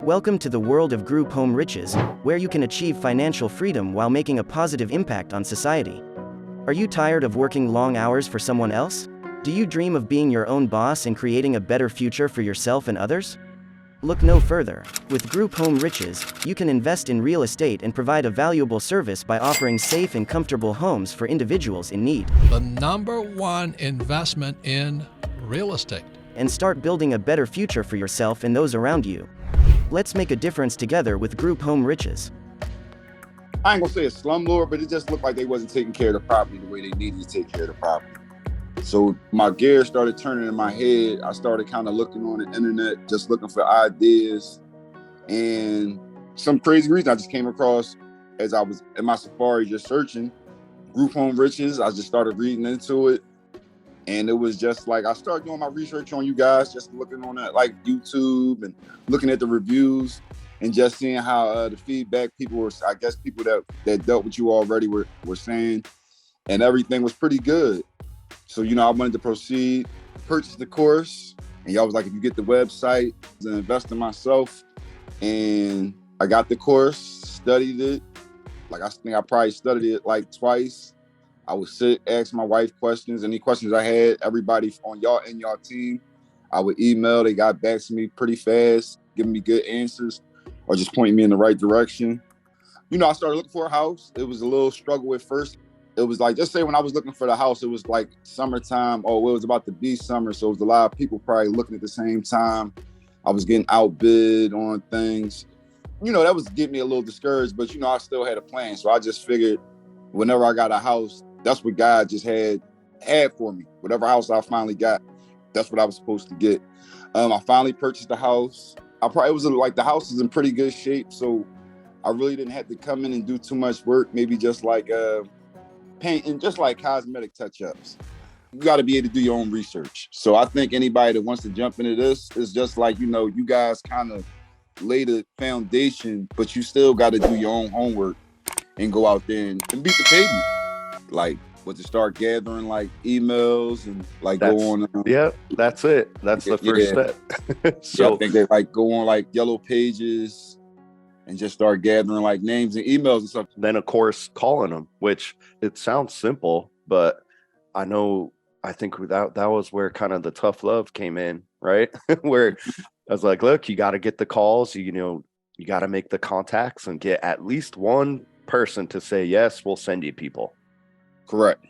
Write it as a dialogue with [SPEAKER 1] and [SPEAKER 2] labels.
[SPEAKER 1] Welcome to the world of Grouphome Riches, where you can achieve financial freedom while making a positive impact on society. Are you tired of working long hours for someone else? Do you dream of being your own boss and creating a better future for yourself and others? Look no further. With Grouphome Riches, you can invest in real estate and provide a valuable service by offering safe and comfortable homes for individuals in need.
[SPEAKER 2] The number one investment in real estate.
[SPEAKER 1] And start building a better future for yourself and those around you. Let's make a difference together with Grouphome Riches.
[SPEAKER 3] I ain't gonna say a slumlord, but it just looked like they wasn't taking care of the property the way they needed to take care of the property. So my gears started turning in my head. I started kind of looking on the internet, just looking for ideas. And some crazy reason I just came across as I was in my safari just searching Grouphome Riches. I just started reading into it. And it was just like, I started doing my research on you guys, just looking on that, like YouTube and looking at the reviews and just seeing how the feedback people were, I guess people that dealt with you already were saying, and everything was pretty good. So, I wanted to proceed, purchase the course. And y'all was like, if you get the website, to invest in myself. And I got the course, studied it. Like, I think I probably studied it like twice. I would sit, ask my wife questions, any questions I had, everybody on y'all and y'all team. I would email, they got back to me pretty fast, giving me good answers or just pointing me in the right direction. I started looking for a house. It was a little struggle at first. It was like, just say when I was looking for the house, it was like summertime. It was about to be summer. So it was a lot of people probably looking at the same time. I was getting outbid on things. That was getting me a little discouraged, but I still had a plan. So I just figured whenever I got a house, that's what God just had for me. Whatever house I finally got, that's what I was supposed to get. I finally purchased the house. The house is in pretty good shape. So I really didn't have to come in and do too much work. Maybe just like paint and just like cosmetic touch-ups. You got to be able to do your own research. So I think anybody that wants to jump into this is just like, you guys kind of lay the foundation, but you still got to do your own homework and go out there and beat the pavement. Like, to start gathering like emails and like go on.
[SPEAKER 4] Yeah, that's it. That's the first step.
[SPEAKER 3] So I think they like go on like yellow pages and just start gathering like names and emails and stuff.
[SPEAKER 4] Then of course calling them, which it sounds simple, but I think that was where kind of the tough love came in, right? Where I was like, look, you got to get the calls, you got to make the contacts and get at least one person to say, yes, we'll send you people.
[SPEAKER 3] Correct.